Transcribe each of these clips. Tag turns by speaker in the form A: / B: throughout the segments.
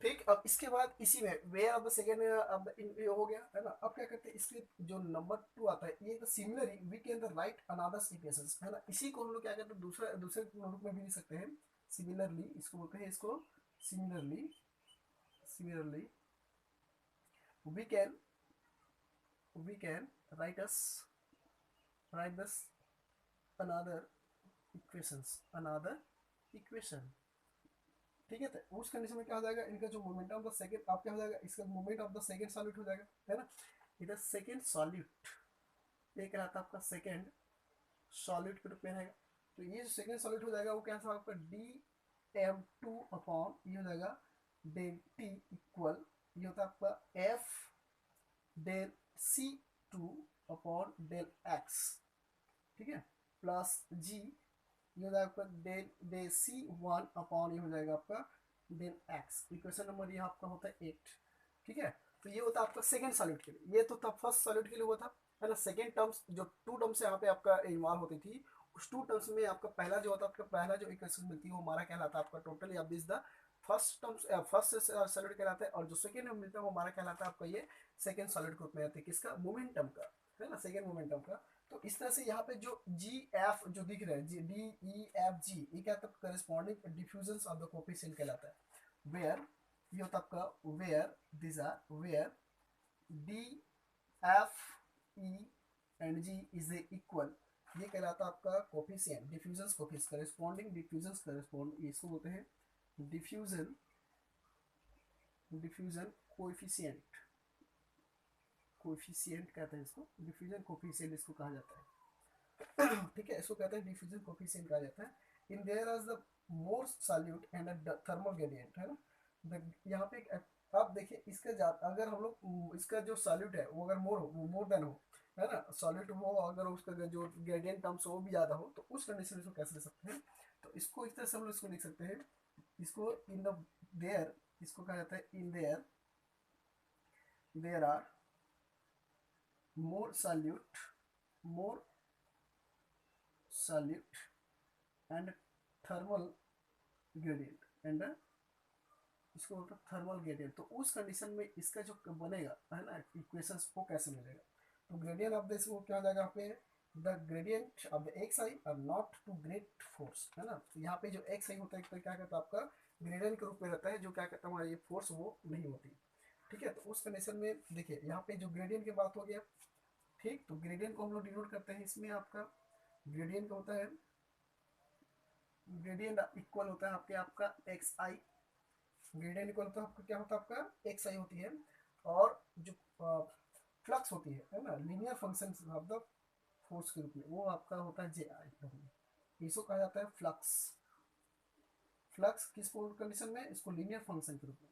A: ठीक, अब इसके बाद इसी में वेयर ऑफ द सेकेंड अब ये हो गया है ना। अब क्या करते हैं, इसके जो नंबर 2 आता है, ये similarly we can the write another equations है ना। इसी को हम लोग क्या करते हैं, दूसरा दूसरे रूप में भी लिख सकते हैं। सिमिलरली इसको बोलते हैं, इसको similarly, similarly we can, we can write as, write this another equations, another equation. ठीक है, तो उस कंडीशन में क्या हो जाएगा, इनका जो मोमेंटम ऑफ द सेकंड, आप क्या हो जाएगा, इसका moment of the second solute हो जाएगा है ना। इधर सेकंड सॉल्यूट, ये क्या रहता है आपका सेकंड सॉल्यूट के रूप में रहेगा। तो ये जो सेकंड सॉल्यूट हो जाएगा वो कैसा आपका dm2 अपॉन ये हो जाएगा डेल टी इक्वल, ये होता है आपका f del c2 upon del x, ठीक है, प्लस g, ये हो जाएगा आपका डेल डेल c1 अपॉन ये हो जाएगा आपका डेल x। इक्वेशन नंबर ये आपका होता है 8। ठीक है, तो ये होता है आपका सेकंड सॉल्यूट के लिए, ये तो तब फर्स्ट सॉल्यूट के लिए हुआ था है ना। सेकंड टर्म्स जो टू टर्म्स यहाँ पे आपका इन्वॉल्व होती थी, उस टू टर्म्स में आपका पहला जो होता है, आपका पहला जो इक्वेशन मिलती है वो हमारा कहलाता है आपका टोटली अब this the first terms, first solid कहलाता है। और जो सेकंड में मिलता है वो हमारा कहलाता है आपका ये सेकंड सॉलिड ग्रुप में आते हैं, किसका, मोमेंटम का है ना, सेकंड मोमेंटम का। तो इस तरह से यहाँ पे जो जी एफ जो दिख रहा है, G D E F G, ये क्या होता है, corresponding diffusion of the coefficient कहलाता है। वेयर ये होता है आपका where this are where D F E and G is a equal, ये कहलाता है आपका coefficient, diffusion coefficient, corresponding diffusion, correspond इसको बोलते हैं डिफ्यूजन, डिफ्यूजन कोएफिशिएंट, कोएफिशिएंट कहते हैं इसको, डिफ्यूजन कोएफिशिएंट इसको कहा जाता है। ठीक है, इसको कहते हैं डिफ्यूजन कोफिशिएंट कहा जाता है। In there is the more solute and a thermal gradient है ना। यहाँ पे आप देखिए इसका अगर हम लोग इसका जो सॉल्यूट है वो अगर मोर हो, मोर देन हो है ना, सॉल्यूट हो, अगर उसका जो ग्रेडियंट टर्म्स हो वो भी ज़्यादा हो, तो उस कंडीशन में इसको कैसे ले सकते हैं, तो इसको इस तरह से हम लोग इसको लिख सकते हैं, इसको इन द देयर, इसको कहा जाता है in there, there are more solute, more solute and thermal gradient and इसको बोलते हैं थर्मल ग्रेडियंट। तो उस कंडीशन में इसका जो बनेगा है ना इक्वेशन, वो कैसे मिलेगा, तो ग्रेडियंट ऑफ दिस वो क्या हो जाएगा यहाँ पे, the gradient of the X I are not too great force है ना। तो यहाँ पे जो एक्स आई होता है तो क्या कहता है आपका ग्रेडियंट के रूप में रहता है, जो क्या कहता है हमारा ये फोर्स वो नहीं होती। ठीक है, तो उस कंडीशन में देखिए यहाँ पे जो ग्रेडियंट की बात हो गया, ठीक, तो ग्रेडियंट को हम लोग डिनोट करते हैं, इसमें आपका ग्रेडियंट का होता है, ग्रेडियंट इक्वल होता है आपके आपका एक्स आई, ग्रेडियंट इक्वल होता है आपका क्या होता है आपका एक्स आई होती है, और जो फ्लक्स होती है ना, linear function of the force के रूप में वो आपका होता है जे आई, इसको कहा जाता है फ्लक्स। फ्लक्स किस कंडीशन में, इसको लीनियर फंक्शन के रूप में,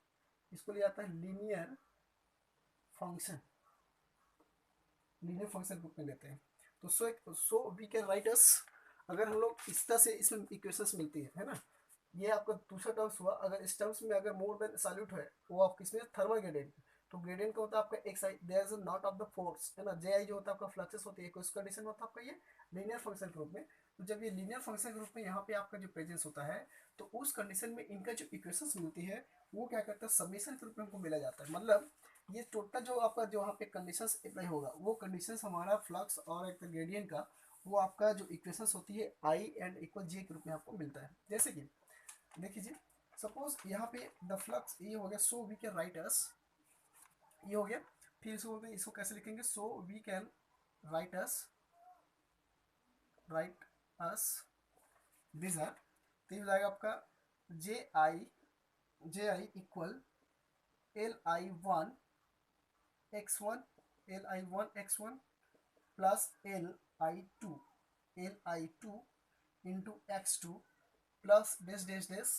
A: इसको लिया जाता है लीनियर फंक्शन, लीनियर फंक्शन के रूप में लेते हैं। तो so we can write as, अगर हम लोग इस तरह से इसमें इक्वेशंस मिलती है ना, ये आपका दूसरा टर्म्स हुआ, अगर इस टर्म्स में अगर मोर देन सॉल्यूट है वो आप किसमें, थर्मल ग्रेडियंट, तो ग्रेडियंट का होता है आपका X I, there is not of the force है ना, जे आई जो होता है आपका फ्लक्सेस होती है, उस कंडीशन में होता है आपका ये लीनियर फंक्शन के रूप में। तो जब ये लीनियर फंक्शन के रूप में यहाँ पे आपका जो प्रेजेंस होता है, तो उस कंडीशन में इनका जो इक्वेशंस मिलती है वो क्या करता है, समेशन के रूप में हमको मिला जाता है। मतलब ये टोटल जो आपका जो यहाँ पे कंडीशंस अप्लाई होगा, वो कंडीशंस हमारा फ्लक्स और एक ग्रेडियंट का, वो आपका जो इक्वेशंस होती है आई एंड इक्वल जे के रूप में आपको मिलता है। जैसे कि देखिए सपोज यहाँ पे द फ्लक्स ये हो गया, so we can write as, ये हो गया, फिर इसको बोलते हैं, इसको कैसे लिखेंगे, so we can write as, write as this are, तो ये हो जाएगा आपका J I equal L I one X one, L I one X one plus L I two into X two plus dash dash dash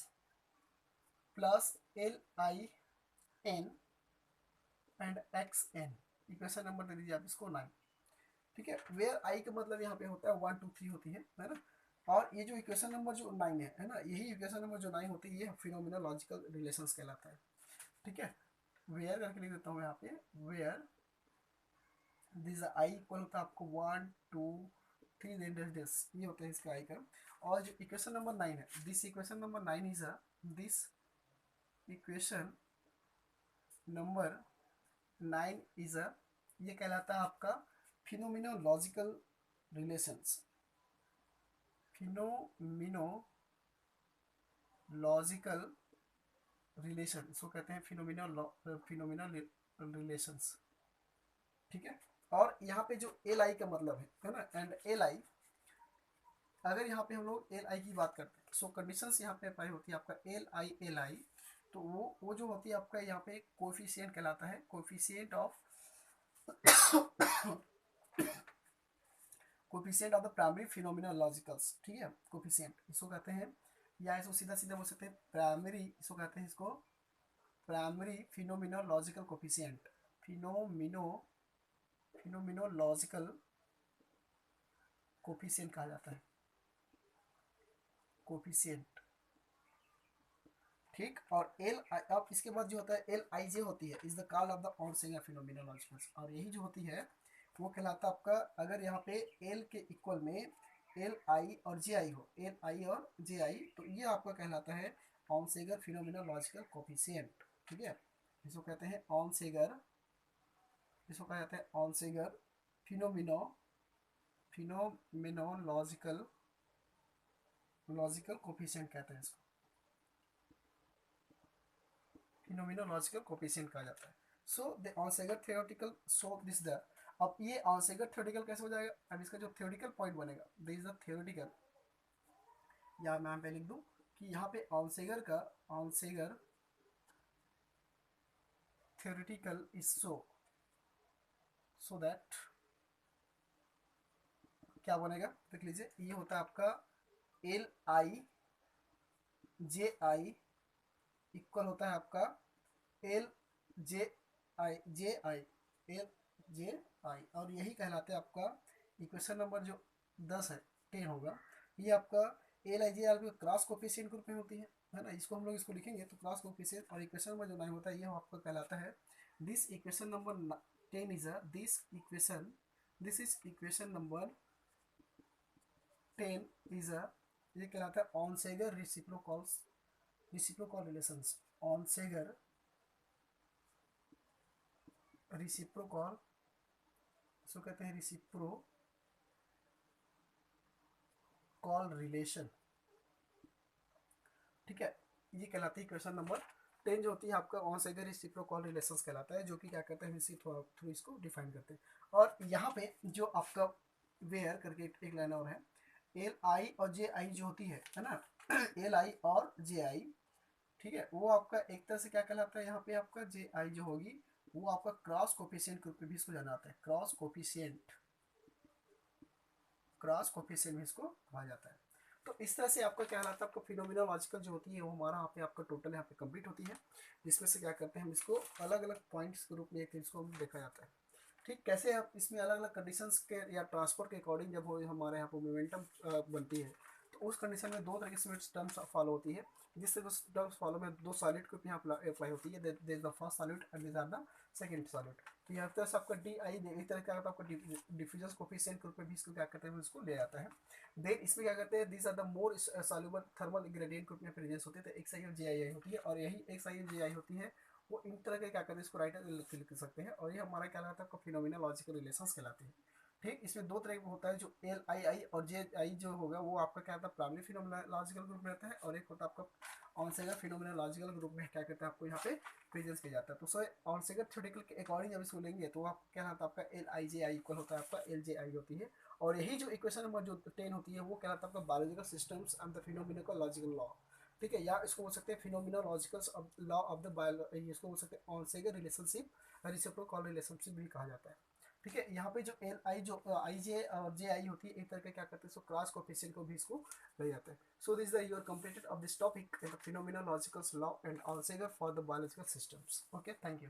A: plus L I N and X N. Equation number दे दीजिए आप इसको 9। ठीक है, where I का मतलब यहाँ पे होता है 1 2 3 होती है ना। और ये जो इक्वेशन नंबर जो 9 है ना, यही इक्वेशन नंबर जो 9 होती है ये फिनोमिनोलॉजिकल रिलेशंस कहलाता है। ठीक है, वेयर करके लिख देता हूँ यहाँ पे, वेयर दिस आई इक्वल होता है आपको 1 2 3 देन दिस, ये होता है इसका आई का। और जो इक्वेशन नंबर 9 है, this equation number 9 is this equation number 9 is a, ये कहलाता है आपका फिनोमिनोलॉजिकल रिलेशंस, फिनोमिनोलॉजिकल रिलेशन, इसको कहते हैं फिनोमिनल रिलेशंस, ठीक है। और यहाँ पे जो एल आई का मतलब है ना, एंड एल आई, अगर यहाँ पे हम लोग एल आई की बात करते हैं, सो कंडीशंस यहाँ पे अप्लाई होती है आपका एल आई, तो वो जो होती है आपका यहाँ पे कोफिशिएंट कहलाता है, coefficient of coefficient of the primary phenomenologicals, ठीक है, कोफिशिएंट इसको कहते हैं, या इसको सीधा सीधा बोल सकते हैं प्राइमरी, इसको कहते हैं इसको primary phenomenological coefficient, phenomenological coefficient कहा जाता है, कोफिशिएंट, ठीक। और एल अब इसके बाद जो होता है एल आई जे होती है, is the call of the Onsager phenomenologicals, और यही जो होती है वो कहलाता है आपका, अगर यहाँ पे एल के इक्वल में एल आई और जे आई हो, एल आई और जे आई, तो ये आपका कहलाता है ऑनसेगर फिनोमिनोलॉजिकल कोफिशिएंट, ठीक है। इसको कहते हैं ऑनसेगर, इसको कहा जाता है ऑनसेगर फिनोमिनोलॉजिकल कोफिशिएंट कहते हैं इसको, फिनोमिनोलॉजिकल कोफिशिएंट कहा जाता है। So the Onsager theoretical, so this the, अब ये ऑनसेगर थ्योरेटिकल कैसे हो जाएगा, अब इसका जो थ्योरेटिकल पॉइंट बनेगा, दिस इज द थ्योरेटिकल, या मैं यहाँ पे लिख दूं कि यहाँ पे ऑनसेगर का, ऑनसेगर थ्योरेटिकल इज सो दैट, क्या बनेगा देख लीजिए, ये होता है आपका L I J I equal होता है आपका L J I L J आई, और यही कहलाते हैं आपका इक्वेशन नंबर जो 10 है, 10 होगा, ये आपका L I J are cross coefficient group में होती है ना, इसको हम लोग इसको लिखेंगे तो क्रॉस कोफिशिएंट, और इक्वेशन नंबर जो 9 होता है ये आपका कहलाता है, this equation number 10 is a, this is equation number 10 is a, ये कहलाता है ऑनसेगर रिसिप्रोकल रिलेशंस, ऑनसेगर रिसिप्रोकल, इसको कहते हैं रिसिप्रोकल रिलेशन, ठीक है। ये कहलाती है क्वेश्चन नंबर 10 जो होती है आपका ऑनसेगर रिसिप्रोकल रिलेशंस कहलाता है, जो कि क्या कहते हैं इसी थ्रू इसको डिफाइन करते हैं। और यहाँ पे जो आपका वेयर करके एक लाइन और है, एल आई और जे आई जो होती है ना, एल आई और जे आई, ठीक है, वो आपका एक तरह से क्या कहलाता है, यहाँ पे आपका जे आई जो होगी वो आपका क्रॉस कोफिशिएंट ग्रुप में भी इसको जाना आता है, क्रॉस कोफिशिएंट भी इसको कहा जाता है। तो इस तरह से आपका क्या कहलाता है, आपका फिनोमिनोलॉजिकल जो होती है वो हमारा यहाँ पे आपका टोटल यहाँ पे कंप्लीट होती है, जिसमें से क्या करते हैं हम इसको अलग अलग पॉइंट्स के रूप में एक इसको देखा जाता है, ठीक। कैसे आप इसमें अलग अलग कंडीशंस के या ट्रांसपोर्ट के अकॉर्डिंग जब वो हमारे यहाँ पर मोमेंटम बनती है, तो उस कंडीशन में दो तरह की टर्म्स फॉलो होती है, जिससे टर्म्स फॉलो में दो सॉलिड को यहाँ अप्लाई होती है, this is the first solid and this are the second solid. तो यहाँ तरह से आपका डी आई एक तरह का आपका डिफ्यूजन कोफिशिएंट ग्रुप में भी इसको क्या करते हैं इसको ले आता है। देन इसमें क्या करते हैं, this are the more soluble thermal gradient group में प्रेजेंस होती है, तो एक साइड जे आई होती है, और यही एक साइड जे आई होती है, वो इन तरह के क्या करते हैं इसको राइटर लिख सकते हैं, और ये हमारा क्या कहलाता है आपका फिनोमिनोलॉजिकल रिलेशंस कहलाते हैं, ठीक। इसमें दो तरह का होता है, जो एल आई आई और जे आई जो होगा वो आपका क्या होता है प्राइमरी फिनोमिनोलॉजिकल ग्रुप में रहता है, और एक होता है आपका ऑनसेगर फिनोमिनोलॉजिकल ग्रुप में क्या कहते हैं आपको यहाँ पे प्रेजेंस किया जाता है। तो सर ऑनसेगर थ्योरेटिकल के अकॉर्डिंग जब इसको लेंगे तो आप क्या होता है आपका L I J I equal होता है आपका एल जे आई होती है, और यही जो इक्वेशन नंबर जो 10 होती है वो कहलाता है आपका biological systems and the phenomenological law, ठीक है, या इसको बोल सकते हैं phenomenological law of the bio, इसको बोल सकते हैं ऑनसेगर रिलेशनशिप, रेसिप्रोकल रिलेशनशिप भी कहा जाता है, ठीक है। यहाँ पे जो एल आई जो आई जे और जे आई होती है एक तरह का क्या करते हैं इसको क्रॉस कोफिशिएंट को भी इसको ले जाते हैं। So this the your completed of this topic phenomenological law and Onsager for the biological systems. Okay, thank you.